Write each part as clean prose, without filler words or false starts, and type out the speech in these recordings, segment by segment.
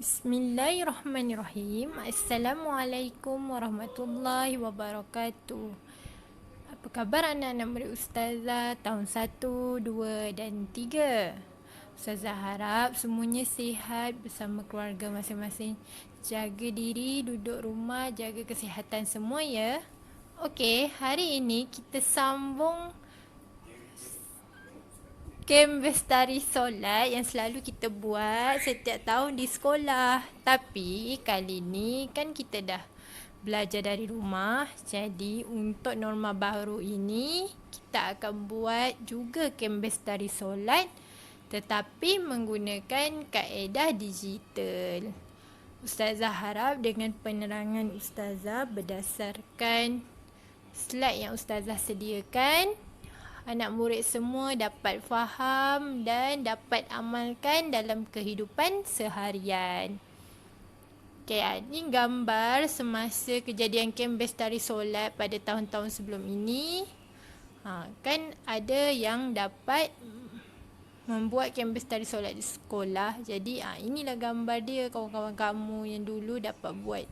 Bismillahirrahmanirrahim. Assalamualaikum warahmatullahi wabarakatuh. Apa khabar anak-anak murid Ustazah tahun 1, 2 dan 3? Ustazah harap semuanya sihat bersama keluarga masing-masing. Jaga diri, duduk rumah, jaga kesihatan semua ya. Okey, hari ini kita sambung kem bestari solat yang selalu kita buat setiap tahun di sekolah. Tapi kali ni kan kita dah belajar dari rumah. Jadi untuk norma baru ini kita akan buat juga kem bestari solat tetapi menggunakan kaedah digital. Ustazah harap dengan penerangan Ustazah berdasarkan slide yang Ustazah sediakan, anak murid semua dapat faham dan dapat amalkan dalam kehidupan seharian. Okay, ini gambar semasa kejadian kem bestari solat pada tahun-tahun sebelum ini. Kan ada yang dapat membuat kem bestari solat di sekolah. Jadi inilah gambar dia, kawan-kawan kamu yang dulu dapat buat.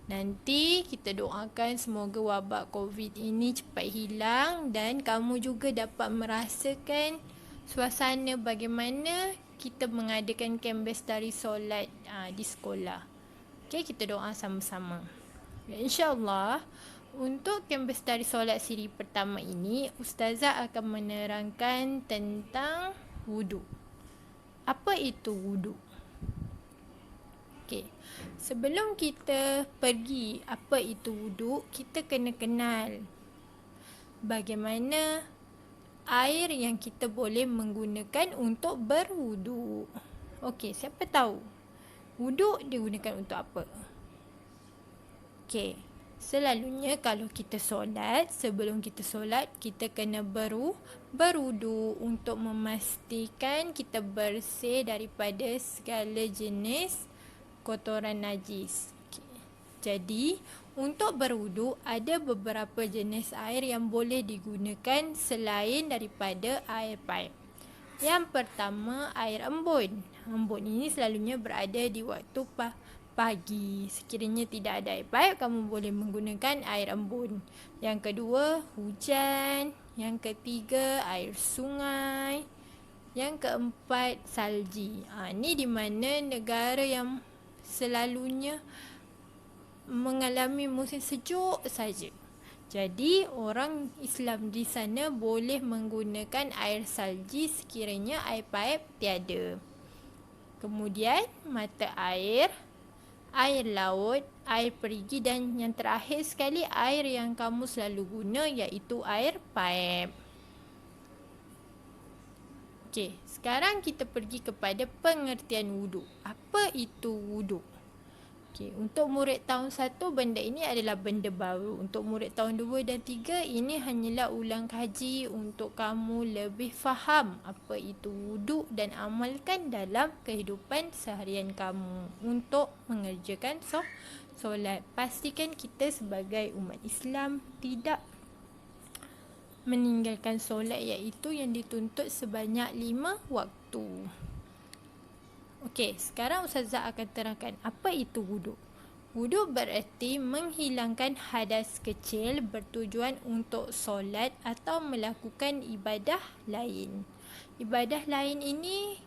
Nanti kita doakan semoga wabak COVID ini cepat hilang dan kamu juga dapat merasakan suasana bagaimana kita mengadakan kem bestari solat di sekolah. Okey, kita doa sama-sama. InsyaAllah, untuk kem bestari solat siri pertama ini, Ustazah akan menerangkan tentang wuduk. Apa itu wuduk? Okay. Sebelum kita pergi apa itu wuduk, kita kena kenal bagaimana air yang kita boleh menggunakan untuk berwuduk. Okey, siapa tahu wuduk digunakan untuk apa? Okey, selalunya kalau kita solat, sebelum kita solat, kita kena berwuduk untuk memastikan kita bersih daripada segala jenis kotoran najis. Jadi, untuk berwuduk ada beberapa jenis air yang boleh digunakan selain daripada air paip. Yang pertama, air embun. Embun ini selalunya berada di waktu pagi. Sekiranya tidak ada air paip, kamu boleh menggunakan air embun. Yang kedua, hujan. Yang ketiga, air sungai. Yang keempat, salji. Ini di mana negara yang selalunya mengalami musim sejuk saja. Jadi orang Islam di sana boleh menggunakan air salji sekiranya air paip tiada. Kemudian mata air, air laut, air perigi dan yang terakhir sekali air yang kamu selalu guna iaitu air paip. Okey, sekarang kita pergi kepada pengertian wuduk. Apa itu wuduk? Okey, untuk murid tahun 1 benda ini adalah benda baru. Untuk murid tahun 2 dan 3 ini hanyalah ulang kaji untuk kamu lebih faham apa itu wuduk dan amalkan dalam kehidupan seharian kamu untuk mengerjakan solat. Pastikan kita sebagai umat Islam tidak meninggalkan solat iaitu yang dituntut sebanyak 5 waktu. Okey, sekarang Ustazah akan terangkan apa itu wuduk. Wuduk bererti menghilangkan hadas kecil bertujuan untuk solat atau melakukan ibadah lain. Ibadah lain ini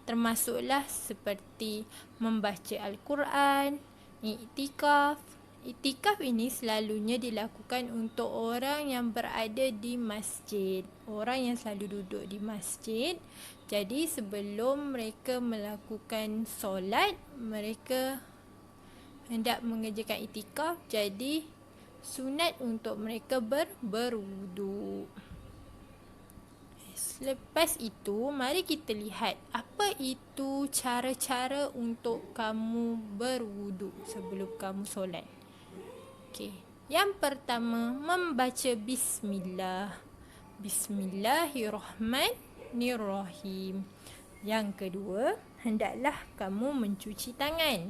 termasuklah seperti membaca Al-Quran, iktikaf. Iktikaf ini selalunya dilakukan untuk orang yang berada di masjid. Orang yang selalu duduk di masjid. Jadi sebelum mereka melakukan solat, mereka hendak mengerjakan iktikaf. Jadi sunat untuk mereka berwuduk. Selepas itu, mari kita lihat apa itu cara-cara untuk kamu berwuduk sebelum kamu solat. Okey, yang pertama membaca bismillah. Bismillahirrahmanirrahim. Yang kedua, hendaklah kamu mencuci tangan.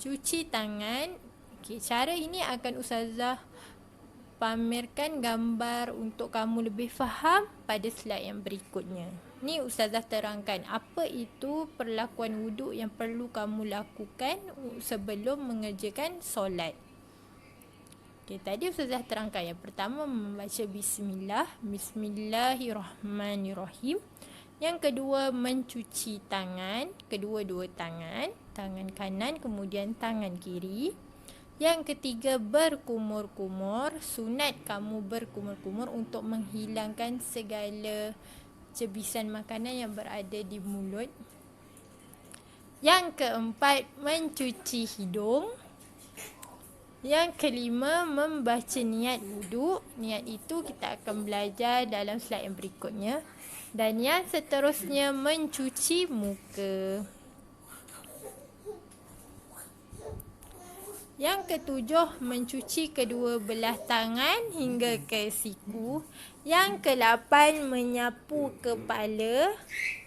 Cuci tangan. Okey, cara ini akan Ustazah pamerkan gambar untuk kamu lebih faham pada slide yang berikutnya. Ni Ustazah terangkan apa itu perlakuan wuduk yang perlu kamu lakukan sebelum mengerjakan solat. Okay, tadi Ustazah terangkan yang pertama membaca bismillah, bismillahirrahmanirrahim. Yang kedua mencuci tangan, kedua-dua tangan, tangan kanan kemudian tangan kiri. Yang ketiga berkumur-kumur, sunat kamu berkumur-kumur untuk menghilangkan segala cebisan makanan yang berada di mulut. Yang keempat mencuci hidung. Yang kelima membaca niat wuduk. Niat itu kita akan belajar dalam slide yang berikutnya. Dan yang seterusnya mencuci muka. Yang ketujuh mencuci kedua belah tangan hingga ke siku. Yang ke-8 menyapu kepala.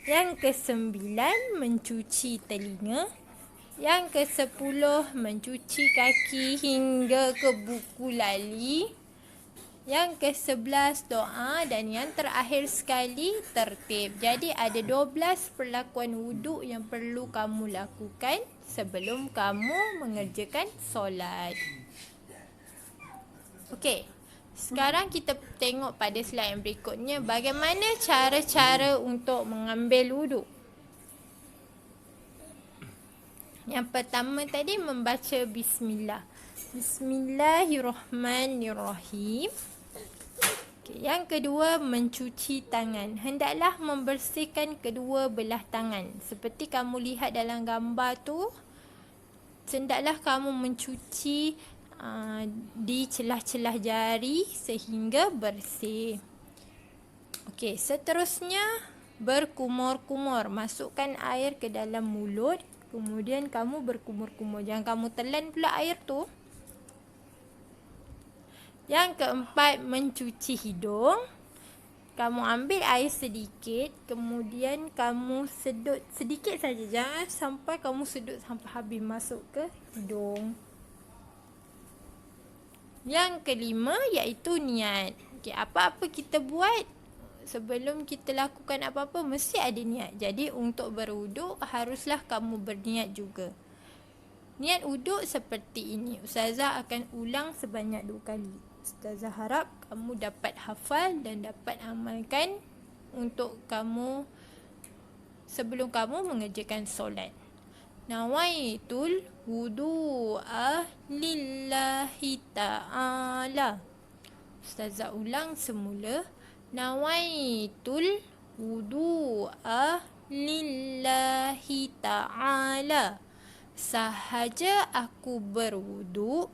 Yang ke-9 mencuci telinga. Yang ke-10 mencuci kaki hingga ke buku lali. Yang ke-11 doa dan yang terakhir sekali tertib. Jadi ada 12 perlakuan wuduk yang perlu kamu lakukan sebelum kamu mengerjakan solat. Okey. Sekarang kita tengok pada slide yang berikutnya bagaimana cara-cara untuk mengambil wuduk. Yang pertama tadi membaca bismillah. Bismillahirrahmanirrahim. Yang kedua mencuci tangan. Hendaklah membersihkan kedua belah tangan. Seperti kamu lihat dalam gambar tu, hendaklah kamu mencuci di celah-celah jari sehingga bersih. Okey, seterusnya berkumur-kumur. Masukkan air ke dalam mulut, kemudian kamu berkumur-kumur. Jangan kamu telan pula air tu. Yang keempat mencuci hidung. Kamu ambil air sedikit, kemudian kamu sedut sedikit saja. Jangan sampai kamu sedut sampai habis masuk ke hidung. Yang kelima iaitu niat. Okay, apa-apa kita buat, sebelum kita lakukan apa-apa mesti ada niat. Jadi untuk berwuduk haruslah kamu berniat juga. Niat wuduk seperti ini. Ustazah akan ulang sebanyak 2 kali. Ustazah harap kamu dapat hafal dan dapat amalkan untuk kamu sebelum kamu mengerjakan solat. Nawaitul wudu'a lillahi ta'ala. Ustazah ulang semula. Nawaitul wudu'a lillahi ta'ala. Sahaja aku berwuduk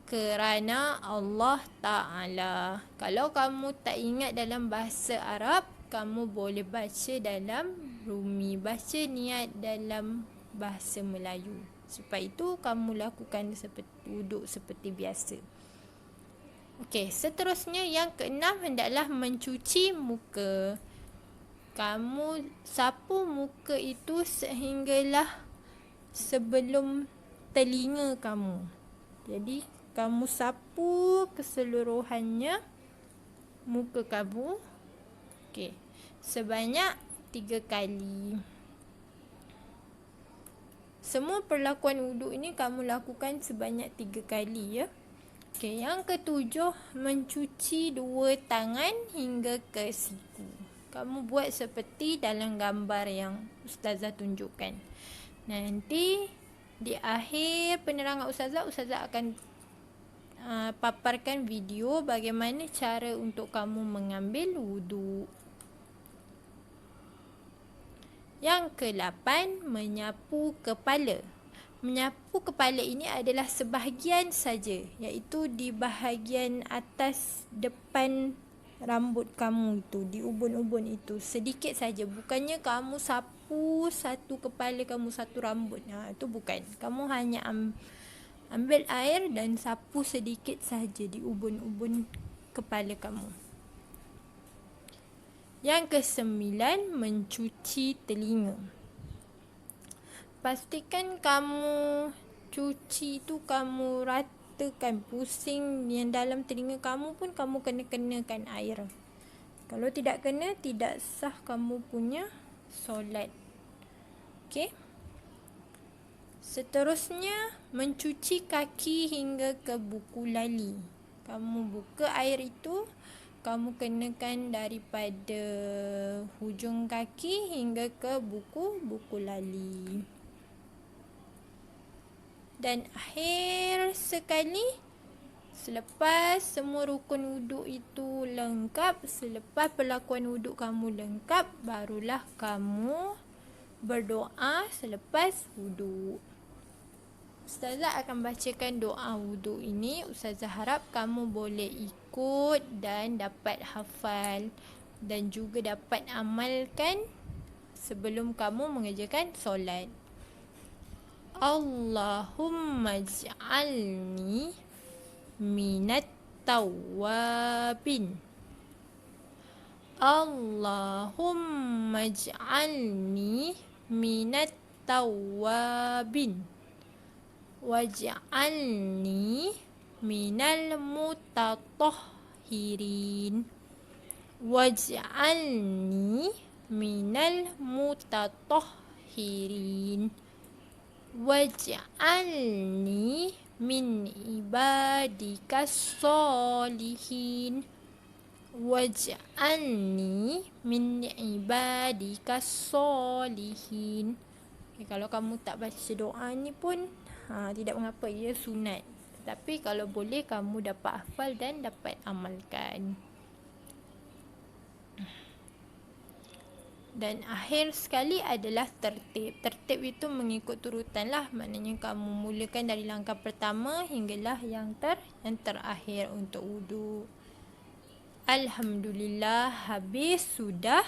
kerana Allah Ta'ala. Kalau kamu tak ingat dalam bahasa Arab, kamu boleh baca dalam Rumi. Baca niat dalam bahasa Melayu. Supaya itu kamu lakukan wuduk seperti biasa. Okey, seterusnya yang keenam hendaklah mencuci muka. Kamu sapu muka itu sehinggalah sebelum telinga kamu. Jadi kamu sapu keseluruhannya muka kamu. Okey. Sebanyak 3 kali. Semua perlakuan wuduk ini kamu lakukan sebanyak 3 kali ya. Okey, yang ketujuh mencuci 2 tangan hingga ke siku. Kamu buat seperti dalam gambar yang Ustazah tunjukkan. Nanti di akhir penerangan Ustazah akan paparkan video bagaimana cara untuk kamu mengambil wuduk. Yang ke-8 menyapu kepala. Menyapu kepala ini adalah sebahagian saja, iaitu di bahagian atas depan rambut kamu itu, di ubun-ubun itu, sedikit saja. Bukannya kamu sapu satu kepala kamu, satu rambut. Itu bukan. Kamu hanya ambil air dan sapu sedikit saja di ubun-ubun kepala kamu. Yang ke-9 mencuci telinga. Pastikan kamu cuci itu kamu ratakan, pusing yang dalam telinga kamu pun kamu kenakan air. Kalau tidak kena, tidak sah kamu punya solat. Okey. Seterusnya, mencuci kaki hingga ke buku lali. Kamu buka air itu, kamu kenakan daripada hujung kaki hingga ke buku lali. Dan akhir sekali, selepas semua rukun wuduk itu lengkap, selepas perlakuan wuduk kamu lengkap, barulah kamu berdoa selepas wuduk. Ustazah akan bacakan doa wuduk ini. Ustazah harap kamu boleh ikut dan dapat hafal dan juga dapat amalkan sebelum kamu mengerjakan solat. Allahumma ij'alni minat tawwabin. Allahumma ij'alni minat tawwabin. Waj'alni minal mutatahhirin. Waj'alni minal mutatahhirin. Waj'alni min ibadikas solihin. Waj'alni min ibadikas solihin. Kalau kamu tak baca doa ni pun tidak mengapa, ia sunat. Tapi kalau boleh kamu dapat hafal dan dapat amalkan. Dan akhir sekali adalah tertib. Tertib itu mengikut turutan lah. Maknanya kamu mulakan dari langkah pertama hinggalah yang terakhir untuk wuduk. Alhamdulillah, habis sudah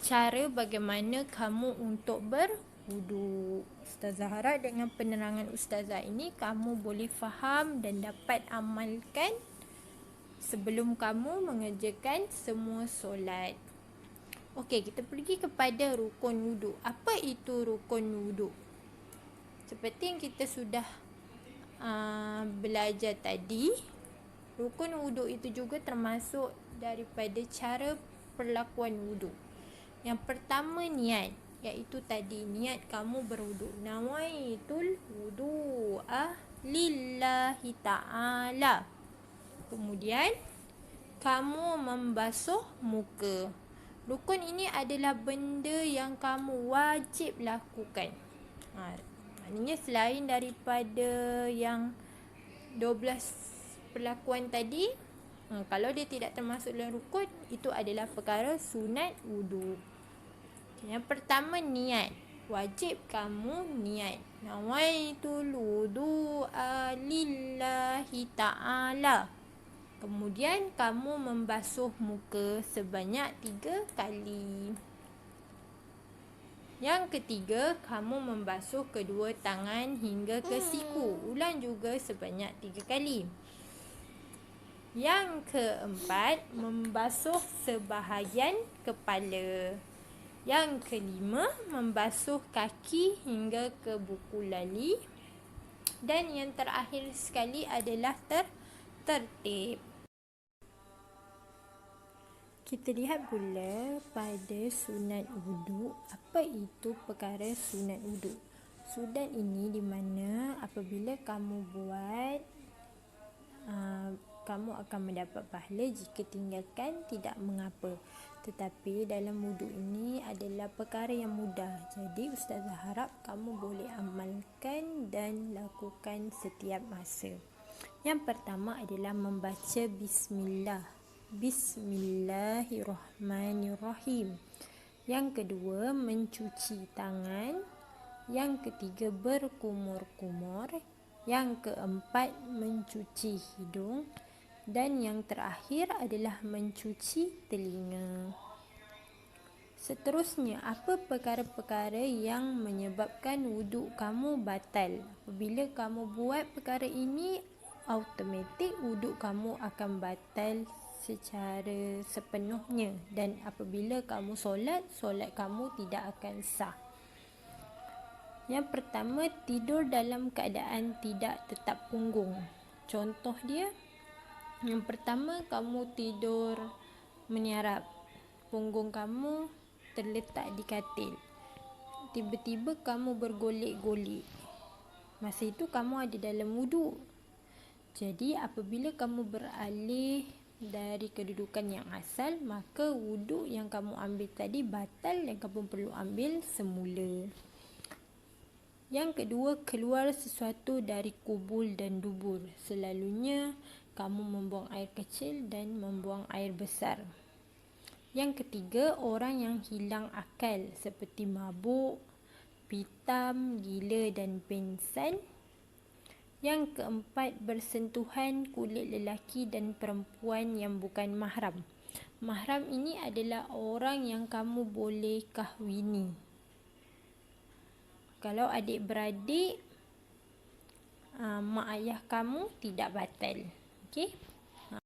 cara bagaimana kamu untuk berwuduk. Ustazah harap dengan penerangan Ustazah ini kamu boleh faham dan dapat amalkan sebelum kamu mengerjakan semua solat. Okey, kita pergi kepada rukun wuduk. Apa itu rukun wuduk? Seperti yang kita sudah belajar tadi, rukun wuduk itu juga termasuk daripada cara perlakuan wuduk. Yang pertama, niat. Iaitu tadi niat kamu berwuduk. Nawaitul wudu'a lillahi ta'ala. Kemudian kamu membasuh muka. Rukun ini adalah benda yang kamu wajib lakukan. Maknanya selain daripada yang 12 perlakuan tadi, kalau dia tidak termasuk dalam rukun, itu adalah perkara sunat wuduk. Yang pertama, niat. Wajib kamu niat. Nawaitul wudu'a lillahi ta'ala. Kemudian kamu membasuh muka sebanyak 3 kali. Yang ketiga, kamu membasuh kedua tangan hingga ke siku. Ulang juga sebanyak 3 kali. Yang keempat, membasuh sebahagian kepala. Yang kelima, membasuh kaki hingga ke buku lali. Dan yang terakhir sekali adalah tertib. Kita lihat pula pada sunat wuduk. Apa itu perkara sunat wuduk? Sunat ini di mana apabila kamu buat, kamu akan mendapat pahala. Jika tinggalkan, tidak mengapa. Tetapi dalam wuduk ini adalah perkara yang mudah. Jadi Ustazah harap kamu boleh amalkan dan lakukan setiap masa. Yang pertama adalah membaca bismillah. Bismillahirrahmanirrahim. Yang kedua, mencuci tangan. Yang ketiga, berkumur-kumur. Yang keempat, mencuci hidung. Dan yang terakhir adalah mencuci telinga. Seterusnya, apa perkara-perkara yang menyebabkan wuduk kamu batal? Apabila kamu buat perkara ini, automatik wuduk kamu akan batal secara sepenuhnya. Dan apabila kamu solat kamu tidak akan sah. Yang pertama, tidur dalam keadaan tidak tetap punggung. Contoh dia, yang pertama, kamu tidur meniarap. punggung kamu terletak di katil. Tiba-tiba kamu bergolek-golek. Masa itu kamu ada dalam wuduk. Jadi apabila kamu beralih dari kedudukan yang asal, maka wuduk yang kamu ambil tadi batal dan kamu perlu ambil semula. Yang kedua, keluar sesuatu dari kubul dan dubur. Selalunya kamu membuang air kecil dan membuang air besar. Yang ketiga, orang yang hilang akal seperti mabuk, pitam, gila dan pingsan. Yang keempat, bersentuhan kulit lelaki dan perempuan yang bukan mahram. Mahram ini adalah orang yang kamu boleh kahwini. Kalau adik-beradik, mak ayah kamu tidak batal. Okey?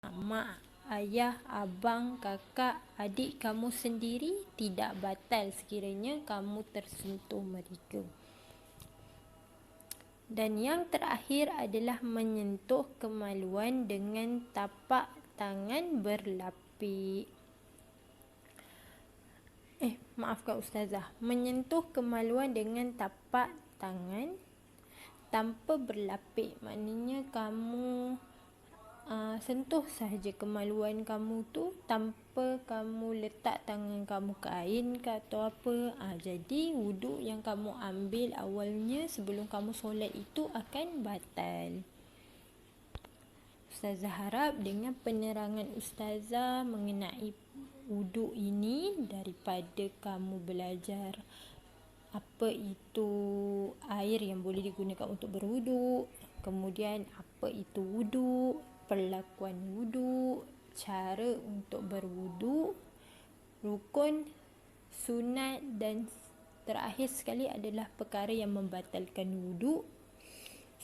Mak, ayah, abang, kakak, adik kamu sendiri tidak batal sekiranya kamu tersentuh mereka. Dan yang terakhir adalah menyentuh kemaluan dengan tapak tangan berlapik. Maafkan Ustazah. Menyentuh kemaluan dengan tapak tangan tanpa berlapik. Maknanya kamu sentuh sahaja kemaluan kamu tu tanpa kamu letak tangan kamu ke air ke atau apa. Jadi wuduk yang kamu ambil awalnya sebelum kamu solat itu akan batal. Ustazah harap dengan penerangan Ustazah mengenai wuduk ini, daripada kamu belajar apa itu air yang boleh digunakan untuk berwuduk, kemudian apa itu wuduk, perlakuan wuduk, cara untuk berwuduk, rukun, sunat dan terakhir sekali adalah perkara yang membatalkan wuduk.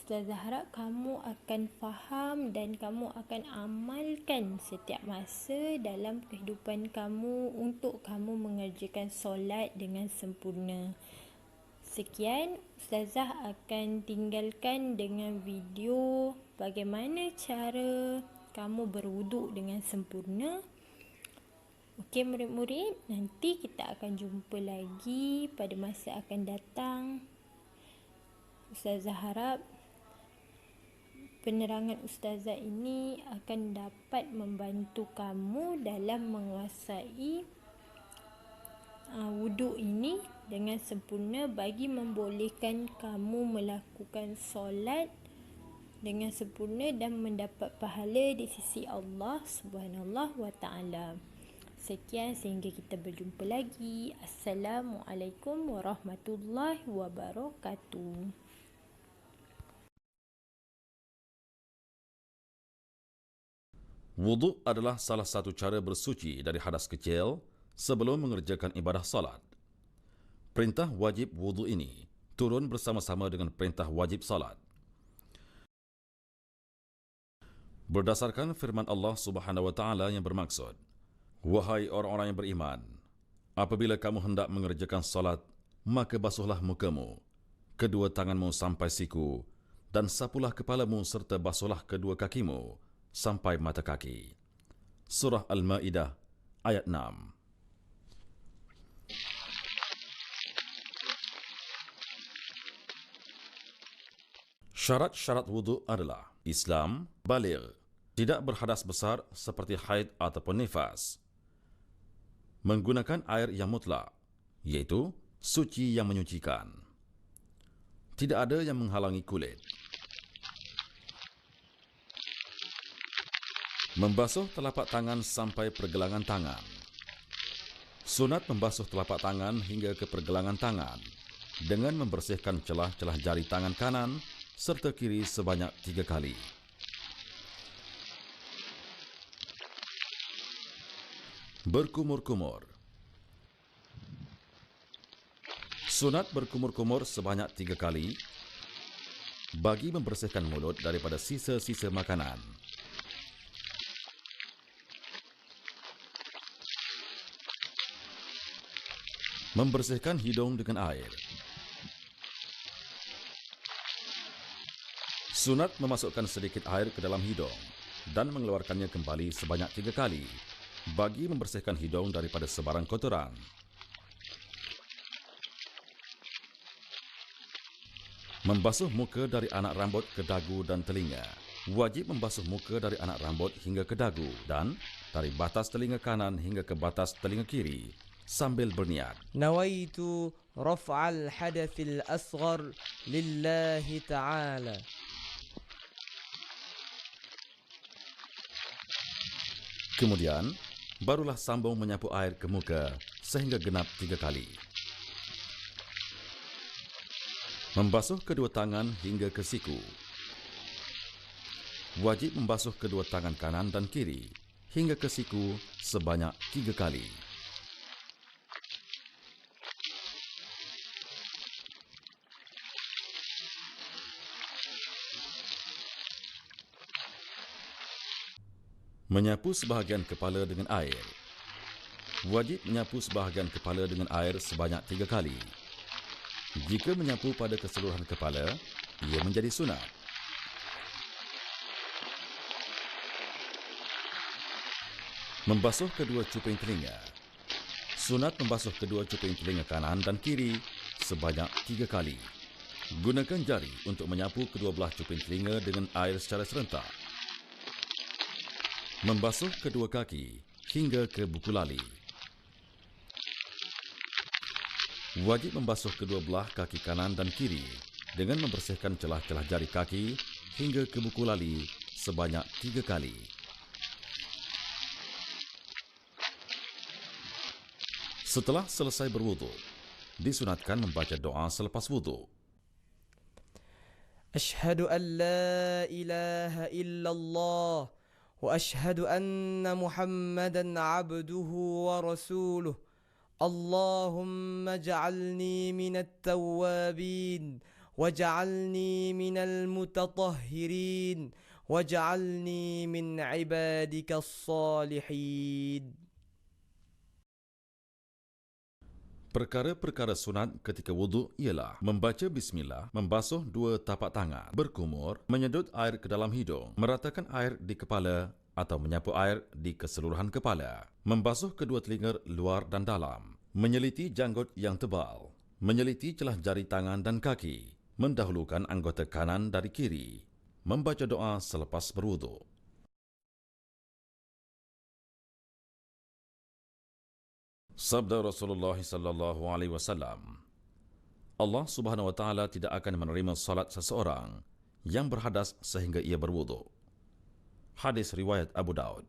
Ustazah harap kamu akan faham dan kamu akan amalkan setiap masa dalam kehidupan kamu untuk kamu mengerjakan solat dengan sempurna. Sekian, Ustazah akan tinggalkan dengan video bagaimana cara kamu berwuduk dengan sempurna. Okey murid-murid, nanti kita akan jumpa lagi pada masa akan datang. Ustazah harap penerangan Ustazah ini akan dapat membantu kamu dalam menguasai wuduk ini dengan sempurna bagi membolehkan kamu melakukan solat dengan sempurna dan mendapat pahala di sisi Allah Subhanahu wa taala. Sekian, sehingga kita berjumpa lagi. Assalamualaikum warahmatullahi wabarakatuh. Wuduk adalah salah satu cara bersuci dari hadas kecil sebelum mengerjakan ibadah salat. Perintah wajib wuduk ini turun bersama-sama dengan perintah wajib salat. Berdasarkan firman Allah Subhanahu wa taala yang bermaksud, "Wahai orang-orang yang beriman, apabila kamu hendak mengerjakan salat, maka basuhlah mukamu, kedua tanganmu sampai siku, dan sapulah kepalamu serta basuhlah kedua kakimu sampai mata kaki." Surah Al-Ma'idah ayat 6. Syarat-syarat wuduk adalah Islam, baligh, tidak berhadas besar seperti haid ataupun nifas, menggunakan air yang mutlak, iaitu suci yang menyucikan, tidak ada yang menghalangi kulit, membasuh telapak tangan sampai pergelangan tangan. Sunat membasuh telapak tangan hingga ke pergelangan tangan dengan membersihkan celah-celah jari tangan kanan serta kiri sebanyak 3 kali. Berkumur-kumur. Sunat berkumur-kumur sebanyak 3 kali bagi membersihkan mulut daripada sisa-sisa makanan. Membersihkan hidung dengan air. Sunat memasukkan sedikit air ke dalam hidung dan mengeluarkannya kembali sebanyak 3 kali bagi membersihkan hidung daripada sebarang kotoran. Membasuh muka dari anak rambut ke dagu dan telinga. Wajib membasuh muka dari anak rambut hingga ke dagu dan dari batas telinga kanan hingga ke batas telinga kiri sambil berniat. نويت رفع الحدث الأصغر لله تعالى. Kemudian, barulah sambung menyapu air ke muka sehingga genap 3 kali. Membasuh kedua tangan hingga ke siku. Wajib membasuh kedua tangan kanan dan kiri hingga ke siku sebanyak 3 kali. Menyapu sebahagian kepala dengan air. Wajib menyapu sebahagian kepala dengan air sebanyak 3 kali. Jika menyapu pada keseluruhan kepala, ia menjadi sunat. Membasuh kedua cuping telinga. Sunat membasuh kedua cuping telinga kanan dan kiri sebanyak 3 kali. Gunakan jari untuk menyapu kedua belah cuping telinga dengan air secara serentak. Membasuh kedua kaki hingga ke buku lali. Wajib membasuh kedua belah kaki kanan dan kiri dengan membersihkan celah-celah jari kaki hingga ke buku lali sebanyak 3 kali. Setelah selesai berwudu, disunatkan membaca doa selepas wudu. أشهد أن لا إله إلا الله وأشهد أن محمدا عبده ورسوله اللهم اجعلني من التوابين واجعلني من المتطهرين واجعلني من عبادك الصالحين. Perkara-perkara sunat ketika wuduk ialah membaca bismillah, membasuh 2 tapak tangan, berkumur, menyedut air ke dalam hidung, meratakan air di kepala atau menyapu air di keseluruhan kepala, membasuh kedua telinga luar dan dalam, menyeliti janggut yang tebal, menyeliti celah jari tangan dan kaki, mendahulukan anggota kanan dari kiri, membaca doa selepas berwuduk. Sabda Rasulullah sallallahu alaihi wasallam, Allah Subhanahu wa taala tidak akan menerima salat seseorang yang berhadas sehingga ia berwuduk. Hadis riwayat Abu Daud.